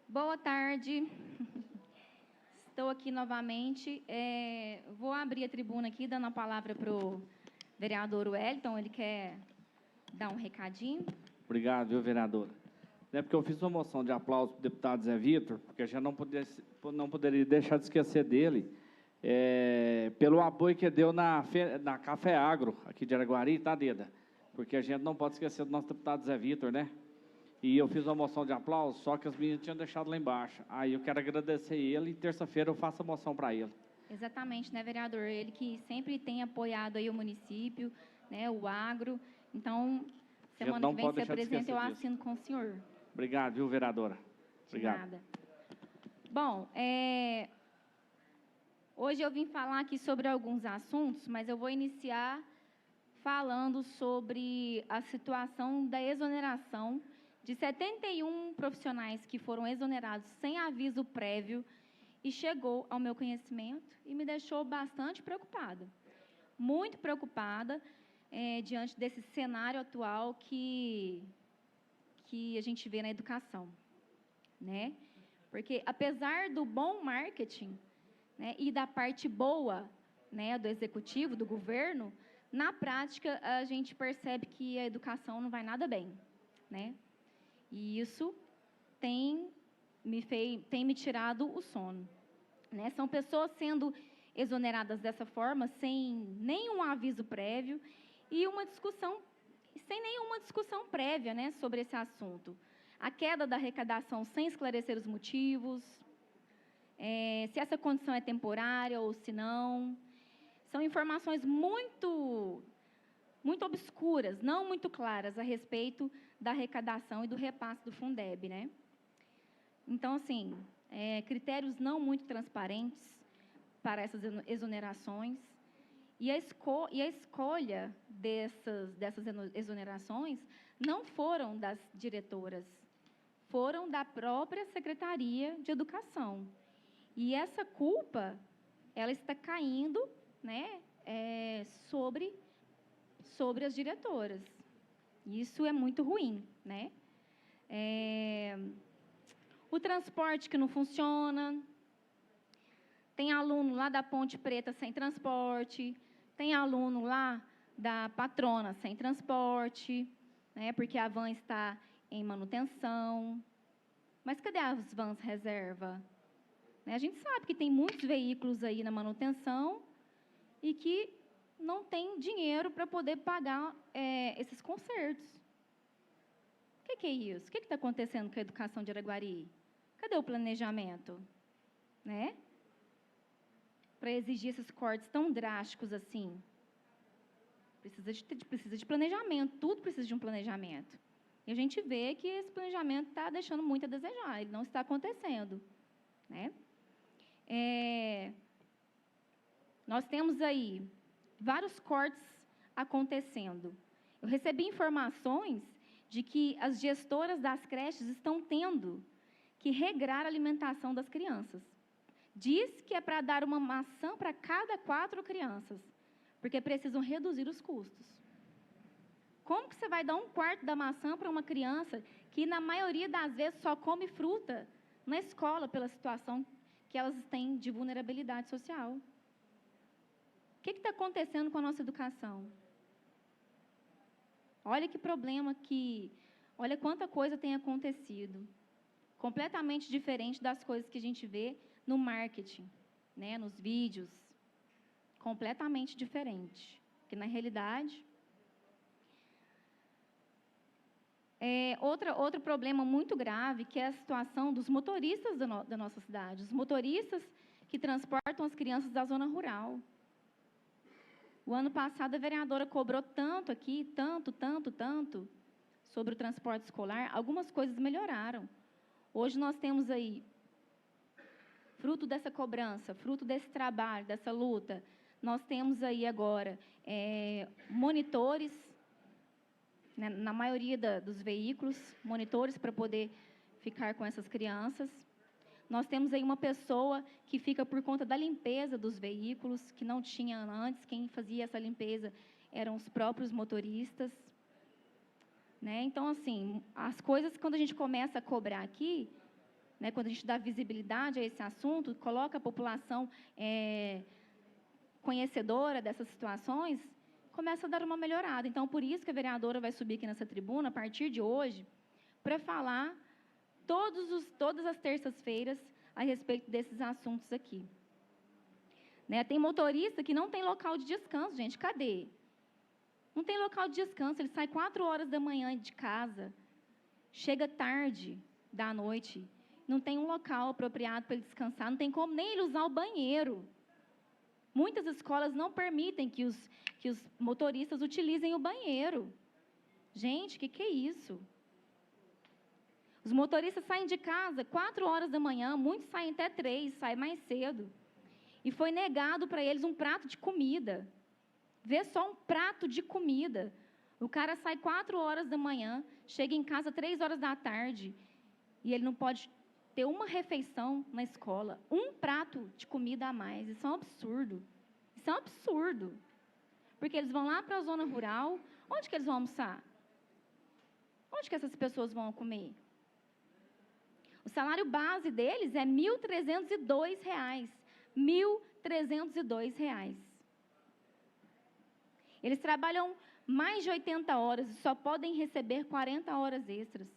Boa tarde. Estou aqui novamente. Vou abrir a tribuna aqui, dando a palavra para o vereador Wellington. Ele quer dar um recadinho. Obrigado, viu, vereadora. É porque eu fiz uma moção de aplauso para o deputado Zé Vitor, porque a gente não poderia deixar de esquecer dele, pelo apoio que deu na Café Agro, aqui de Araguari, tá, Deda? Porque a gente não pode esquecer do nosso deputado Zé Vitor, né? E eu fiz uma moção de aplauso, só que as meninas tinham deixado lá embaixo. Aí eu quero agradecer ele e terça-feira eu faço a moção para ele. Exatamente, né, vereador? Ele que sempre tem apoiado aí o município, né, o agro. Então, semana que vem, se apresenta, eu assino com o senhor. Obrigado, viu, vereadora? Obrigado. De nada. Bom, hoje eu vim falar aqui sobre alguns assuntos, mas eu vou iniciar falando sobre a situação da exoneração de 71 profissionais que foram exonerados sem aviso prévio e chegou ao meu conhecimento e me deixou bastante preocupada. Muito preocupada diante desse cenário atual que a gente vê na educação, né? Porque, apesar do bom marketing, né, e da parte boa, né, do executivo, do governo, na prática, a gente percebe que a educação não vai nada bem, né? E isso tem me tirado o sono, né? São pessoas sendo exoneradas dessa forma, sem nenhum aviso prévio e sem nenhuma discussão prévia, né, sobre esse assunto. A queda da arrecadação sem esclarecer os motivos, se essa condição é temporária ou se não. São informações muito obscuras, não muito claras a respeito da arrecadação e do repasse do Fundeb, né? Então, assim, critérios não muito transparentes para essas exonerações. E a escolha dessas exonerações não foram das diretoras, foram da própria Secretaria de Educação. E essa culpa, ela está caindo, né, sobre as diretoras. Isso é muito ruim, né? O transporte que não funciona, tem aluno lá da Ponte Preta sem transporte, tem aluno lá da Patrona sem transporte, né, porque a van está em manutenção. Mas cadê as vans reserva? A gente sabe que tem muitos veículos aí na manutenção e que não tem dinheiro para poder pagar esses consertos. O que é isso? O que está acontecendo com a educação de Araguari? Cadê o planejamento? Né? Para exigir esses cortes tão drásticos assim. Precisa de planejamento, tudo precisa de um planejamento. E a gente vê que esse planejamento está deixando muito a desejar, ele não está acontecendo, né? Nós temos aí vários cortes acontecendo. Eu recebi informações de que as gestoras das creches estão tendo que regrar a alimentação das crianças. Diz que é para dar uma maçã para cada 4 crianças, porque precisam reduzir os custos. Como que você vai dar 1/4 da maçã para uma criança que, na maioria das vezes, só come fruta na escola pela situação que elas têm de vulnerabilidade social? O que está acontecendo com a nossa educação? Olha que problema olha quanta coisa tem acontecido. Completamente diferente das coisas que a gente vê no marketing, né, nos vídeos. Completamente diferente. Porque, na realidade, outro problema muito grave, que é a situação dos motoristas da nossa cidade. Os motoristas que transportam as crianças da zona rural. O ano passado, a vereadora cobrou tanto aqui, tanto, sobre o transporte escolar. Algumas coisas melhoraram. Hoje nós temos aí, fruto dessa cobrança, fruto desse trabalho, dessa luta, nós temos aí agora monitores, né, na maioria dos veículos, monitores para poder ficar com essas crianças. Nós temos aí uma pessoa que fica por conta da limpeza dos veículos, que não tinha antes. Quem fazia essa limpeza eram os próprios motoristas. Né? Então, assim, as coisas, quando a gente começa a cobrar aqui, né, quando a gente dá visibilidade a esse assunto, coloca a população conhecedora dessas situações, começa a dar uma melhorada. Então, por isso que a vereadora vai subir aqui nessa tribuna, a partir de hoje, para falar todas as terças-feiras a respeito desses assuntos aqui. Né? Tem motorista que não tem local de descanso, gente. Cadê? Não tem local de descanso. Ele sai 4 horas da manhã de casa, chega tarde da noite, não tem um local apropriado para ele descansar, não tem como nem ele usar o banheiro. Muitas escolas não permitem que os motoristas utilizem o banheiro. Gente, o que é isso? Os motoristas saem de casa 4 horas da manhã, muitos saem até 3, saem mais cedo. E foi negado para eles um prato de comida. Vê só um prato de comida. O cara sai 4 horas da manhã, chega em casa 3 horas da tarde, e ele não pode ter uma refeição na escola. Um prato de comida a mais. Isso é um absurdo. Isso é um absurdo. Porque eles vão lá para a zona rural. Onde que eles vão almoçar? Onde que essas pessoas vão comer? O salário base deles é R$ 1.302. R$ 1.302. Eles trabalham mais de 80 horas e só podem receber 40 horas extras.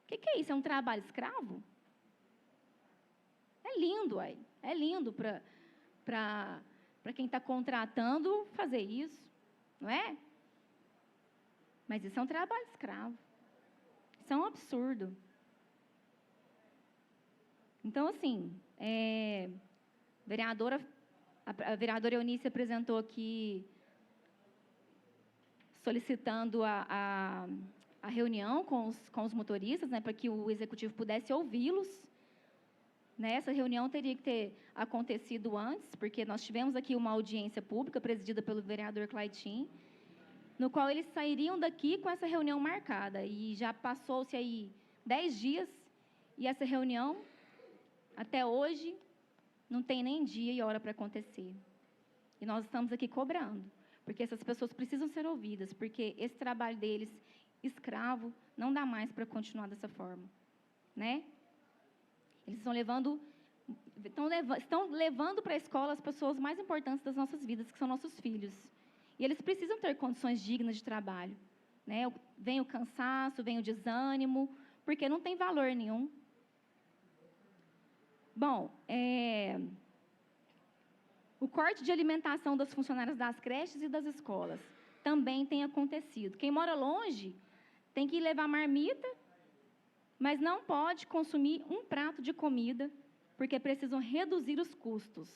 O que é isso? É um trabalho escravo? É lindo, uai. É lindo para quem está contratando fazer isso, não é? Mas isso é um trabalho escravo. Isso é um absurdo. Então, assim, a vereadora Eunice apresentou aqui, solicitando a reunião com os motoristas, né, para que o executivo pudesse ouvi-los. Né, essa reunião teria que ter acontecido antes, porque nós tivemos aqui uma audiência pública presidida pelo vereador Claitin, no qual eles sairiam daqui com essa reunião marcada. E já passou-se aí 10 dias, e essa reunião, até hoje, não tem nem dia e hora para acontecer. E nós estamos aqui cobrando, porque essas pessoas precisam ser ouvidas, porque esse trabalho deles, escravo, não dá mais para continuar dessa forma. Né? Eles estão levando para a escola as pessoas mais importantes das nossas vidas, que são nossos filhos. E eles precisam ter condições dignas de trabalho. Né? Vem o cansaço, vem o desânimo, porque não tem valor nenhum. Bom, o corte de alimentação das funcionárias das creches e das escolas também tem acontecido. Quem mora longe tem que levar marmita, mas não pode consumir um prato de comida, porque precisam reduzir os custos,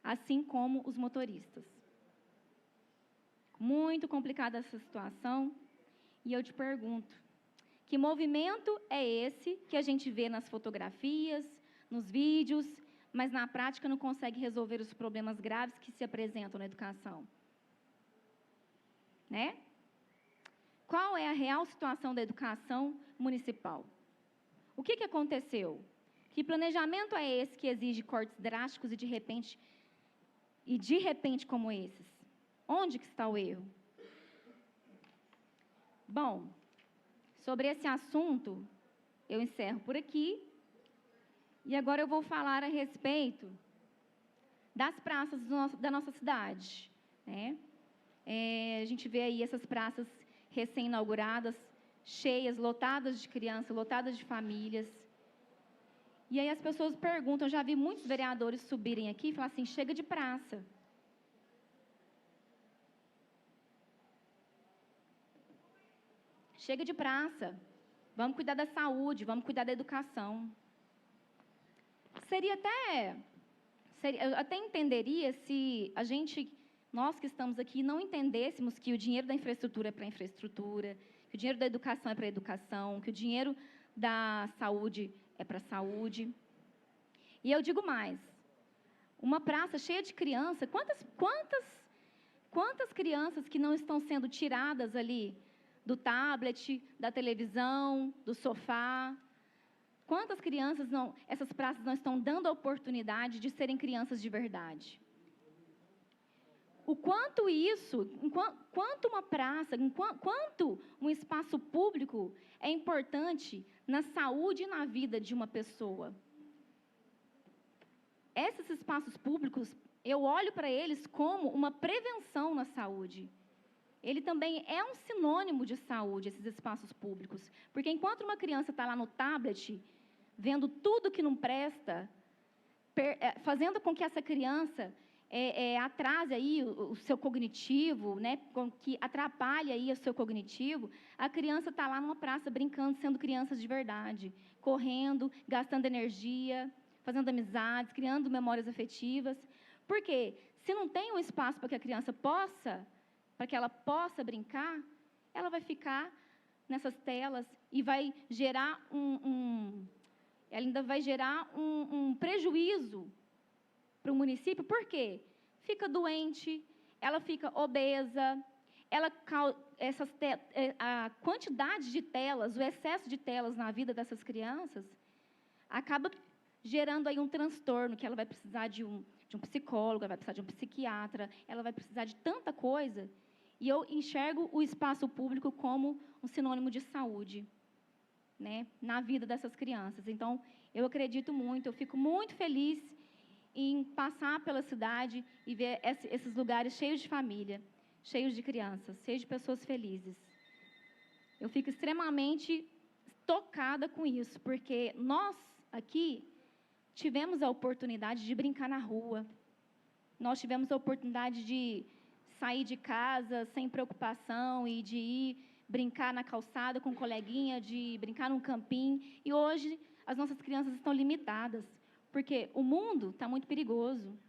assim como os motoristas. Muito complicada essa situação, e eu te pergunto, que movimento é esse que a gente vê nas fotografias, nos vídeos, mas na prática não consegue resolver os problemas graves que se apresentam na educação? Né? Qual é a real situação da educação municipal? O que aconteceu? Que planejamento é esse que exige cortes drásticos e de repente como esses? Onde que está o erro? Bom, sobre esse assunto, eu encerro por aqui. E agora eu vou falar a respeito das praças da nossa cidade. Né? A gente vê aí essas praças recém-inauguradas, cheias, lotadas de crianças, lotadas de famílias. E aí as pessoas perguntam, eu já vi muitos vereadores subirem aqui e falar assim, chega de praça. Chega de praça. Vamos cuidar da saúde, vamos cuidar da educação. Eu até entenderia se nós que estamos aqui, não entendêssemos que o dinheiro da infraestrutura é para a infraestrutura, que o dinheiro da educação é para a educação, que o dinheiro da saúde é para a saúde. E eu digo mais, uma praça cheia de crianças, quantas crianças que não estão sendo tiradas ali do tablet, da televisão, do sofá? Quantas crianças essas praças não estão dando a oportunidade de serem crianças de verdade? O quanto quanto uma praça, quanto um espaço público é importante na saúde e na vida de uma pessoa. Esses espaços públicos, eu olho para eles como uma prevenção na saúde. Ele também é um sinônimo de saúde, esses espaços públicos. Porque enquanto uma criança está lá no tablet, vendo tudo que não presta, fazendo com que essa criança atrase aí o seu cognitivo, né, com que atrapalhe aí o seu cognitivo, a criança está lá numa praça brincando, sendo crianças de verdade, correndo, gastando energia, fazendo amizades, criando memórias afetivas. Por quê? Se não tem um espaço para que a criança para que ela possa brincar, ela vai ficar nessas telas e vai gerar ela ainda vai gerar um prejuízo para o município. Por quê? Fica doente, ela fica obesa, a quantidade de telas, o excesso de telas na vida dessas crianças acaba gerando aí um transtorno, que ela vai precisar de um psicólogo, ela vai precisar de um psiquiatra, ela vai precisar de tanta coisa. E eu enxergo o espaço público como um sinônimo de saúde, né, na vida dessas crianças. Então, eu acredito muito, eu fico muito feliz em passar pela cidade e ver esses lugares cheios de família, cheios de crianças, cheios de pessoas felizes. Eu fico extremamente tocada com isso, porque nós, aqui, tivemos a oportunidade de brincar na rua. Nós tivemos a oportunidade de sair de casa sem preocupação e de ir brincar na calçada com um coleguinha, de brincar num campinho. E hoje as nossas crianças estão limitadas, porque o mundo está muito perigoso.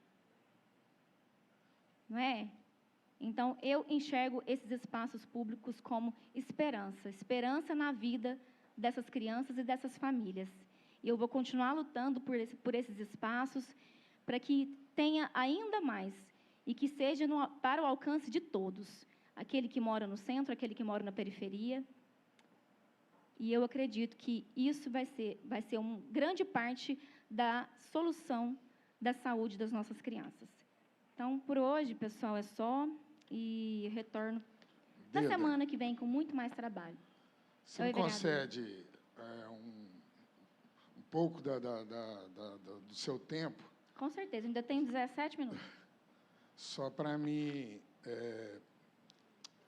Não é? Então, eu enxergo esses espaços públicos como esperança na vida dessas crianças e dessas famílias. E eu vou continuar lutando por esses espaços para que tenha ainda mais e que seja para o alcance de todos, aquele que mora no centro, aquele que mora na periferia. E eu acredito que isso vai ser uma grande parte da solução da saúde das nossas crianças. Então, por hoje, pessoal, é só, e retorno na semana que vem com muito mais trabalho. Você me concede um pouco do seu tempo? Com certeza, ainda tenho 17 minutos. Só para mim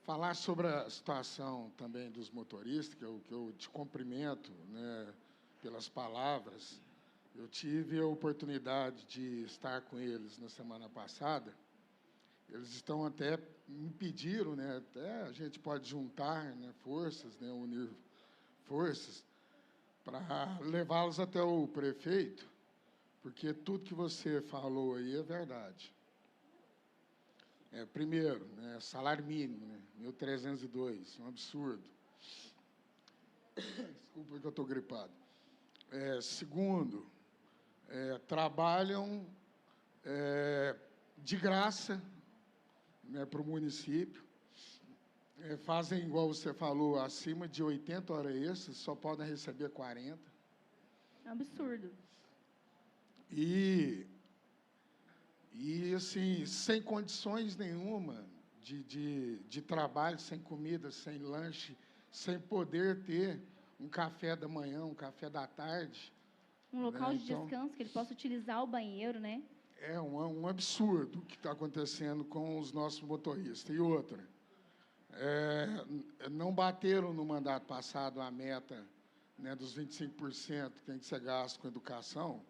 falar sobre a situação também dos motoristas, que eu te cumprimento, né, pelas palavras. Eu tive a oportunidade de estar com eles na semana passada. Eles estão até, me pediram, né, até a gente pode juntar, né, forças, né, unir forças, para levá-los até o prefeito, porque tudo que você falou aí é verdade. Primeiro, né, salário mínimo, né, 1.302, um absurdo. Desculpa que eu estou gripado. Segundo, trabalham de graça, né, para o município, fazem, igual você falou, acima de 80 horas extras, só podem receber 40. É um absurdo. E assim, sem condições nenhuma de trabalho, sem comida, sem lanche, sem poder ter um café da manhã, um café da tarde. Um local de descanso, que ele possa utilizar o banheiro, né? É um absurdo o que está acontecendo com os nossos motoristas. E outra, não bateram no mandato passado a meta, né, dos 25% que tem que ser gasto com educação.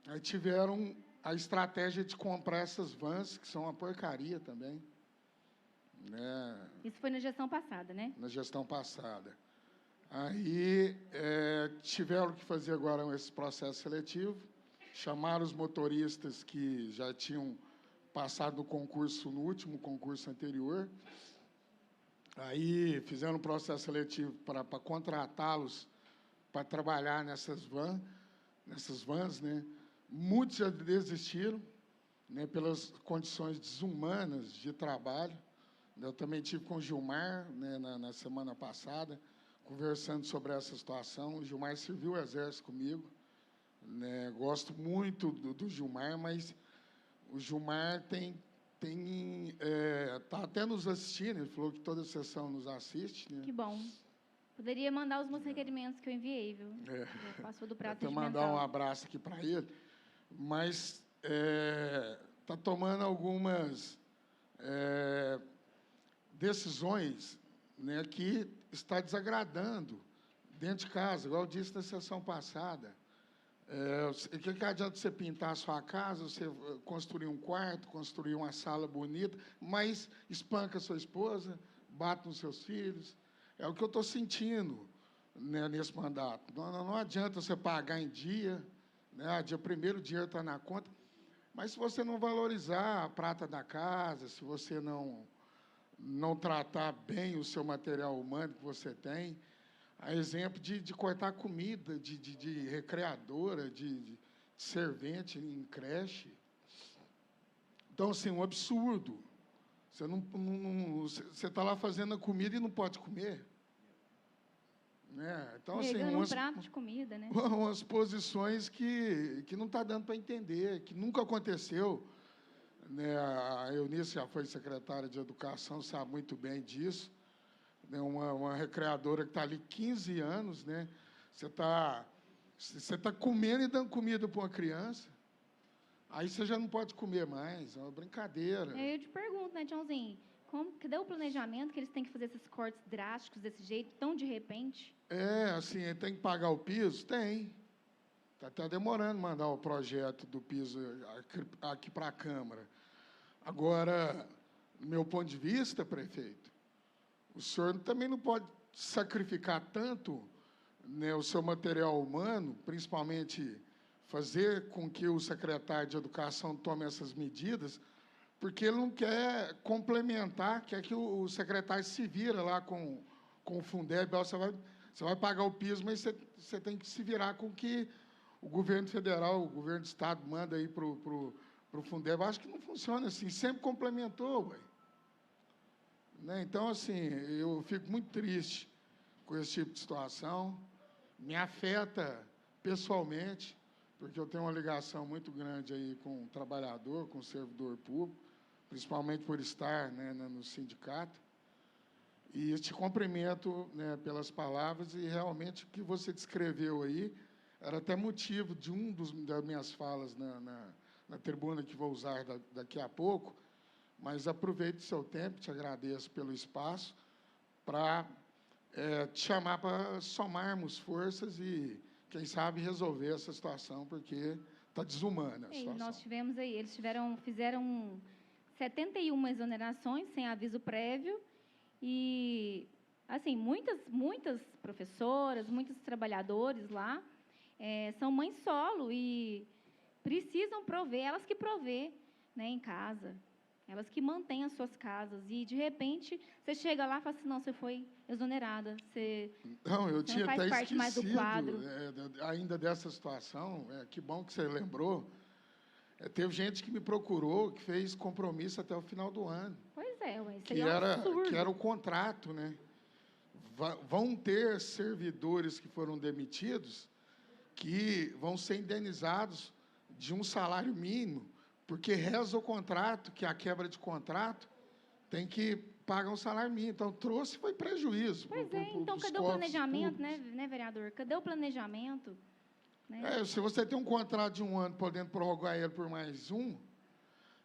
Aí tiveram a estratégia de comprar essas vans, que são uma porcaria também. Né? Isso foi na gestão passada, né? Na gestão passada. Aí tiveram que fazer agora esse processo seletivo, chamaram os motoristas que já tinham passado no concurso, no último concurso anterior. Aí fizeram um processo seletivo para contratá-los para trabalhar nessas vans, né? Muitos já desistiram, né, pelas condições desumanas de trabalho. Eu também tive com o Gilmar, né, na semana passada, conversando sobre essa situação. O Gilmar serviu o Exército comigo, né? Gosto muito do Gilmar, mas o Gilmar está até nos assistindo. Ele falou que toda sessão nos assiste, né? Que bom. Poderia mandar os meus requerimentos que eu enviei, viu? Já passou do prazo Vou regimental. mandar um abraço aqui para ele, mas está tomando algumas decisões, né, que está desagradando dentro de casa, igual eu disse na sessão passada. O que adianta você pintar a sua casa, você construir um quarto, construir uma sala bonita, mas espanca a sua esposa, bate nos seus filhos. É o que eu estou sentindo, né, nesse mandato. Não adianta você pagar em dia, né, dia primeiro o dinheiro está na conta, mas se você não valorizar a prata da casa, se você não tratar bem o seu material humano que você tem, a exemplo de cortar comida, de recreadora, de servente em creche. Então, assim, um absurdo. Você está lá fazendo a comida e não pode comer. Né? Então, assim, um prato de comida, né? Umas posições que não está dando para entender, que nunca aconteceu. Né? A Eunice já foi secretária de Educação, sabe muito bem disso. Né? Uma recreadora que está ali 15 anos, né? Você está comendo e dando comida para uma criança, aí você já não pode comer mais, é uma brincadeira. Eu te pergunto, né, Tiãozinho, cadê o planejamento que eles têm que fazer esses cortes drásticos desse jeito, tão de repente? Assim, tem que pagar o piso? Tem. Está até demorando mandar o projeto do piso aqui para a Câmara. Agora, do meu ponto de vista, prefeito, o senhor também não pode sacrificar tanto, né, o seu material humano, principalmente fazer com que o secretário de Educação tome essas medidas, porque ele não quer complementar, quer que o secretário se vira lá com o Fundeb. Você vai pagar o piso, mas você tem que se virar com o que o governo federal, o governo do Estado manda aí para o Fundeb. Acho que não funciona assim, sempre complementou, ué. Né? Então, assim, eu fico muito triste com esse tipo de situação, me afeta pessoalmente, porque eu tenho uma ligação muito grande aí com o trabalhador, com o servidor público, principalmente por estar, né, no sindicato, e te cumprimento, né, pelas palavras, e realmente o que você descreveu aí era até motivo de das minhas falas na tribuna que vou usar daqui a pouco. Mas aproveite o seu tempo, te agradeço pelo espaço, para te chamar para somarmos forças e, quem sabe, resolver essa situação, porque está desumana a situação. Nós tivemos aí, fizeram 71 exonerações sem aviso prévio e, assim, muitas professoras, muitos trabalhadores lá são mães solo e precisam prover, elas que provê, né, em casa. Elas que mantêm as suas casas. E, de repente, você chega lá e fala assim, não, você foi exonerada. Eu tinha não faz até parte mais do quadro. Ainda dessa situação. Que bom que você lembrou. Teve gente que me procurou, que fez compromisso até o final do ano. Pois é, isso aí é um absurdo. Que era o contrato, né? Vão ter servidores que foram demitidos que vão ser indenizados de um salário mínimo, porque reza o contrato, que a quebra de contrato tem que pagar um salário mínimo. Então, foi prejuízo. Pois então, cadê o planejamento, né, vereador? Cadê o planejamento? Né? Se você tem um contrato de 1 ano, podendo prorrogar ele por mais um,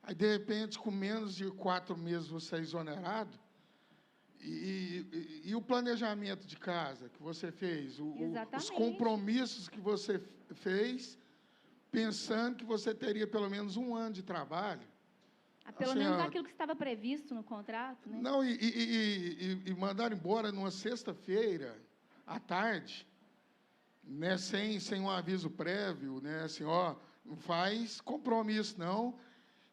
aí, de repente, com menos de 4 meses, você é exonerado. E o planejamento de casa que você fez, os compromissos que você fez, pensando que você teria pelo menos 1 ano de trabalho. Pelo menos aquilo que estava previsto no contrato, né? Não, e mandaram embora numa sexta-feira, à tarde, né, sem um aviso prévio, né, assim, não faz compromisso, não,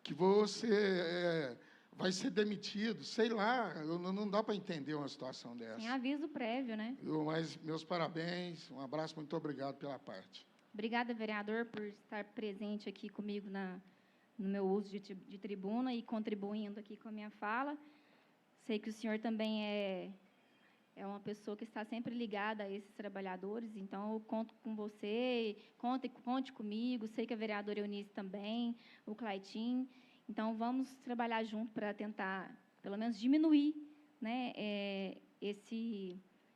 que você vai ser demitido, sei lá, não dá para entender uma situação dessa. Sem aviso prévio, né? Mas meus parabéns, um abraço, muito obrigado pela parte. Obrigada, vereador, por estar presente aqui comigo no meu uso de tribuna e contribuindo aqui com a minha fala. Sei que o senhor também é uma pessoa que está sempre ligada a esses trabalhadores, então eu conto com você, conte comigo, sei que a vereadora Eunice também, o Claitinho. Então, vamos trabalhar junto para tentar, pelo menos, diminuir, né,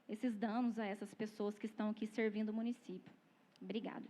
esses danos a essas pessoas que estão aqui servindo o município. Obrigada.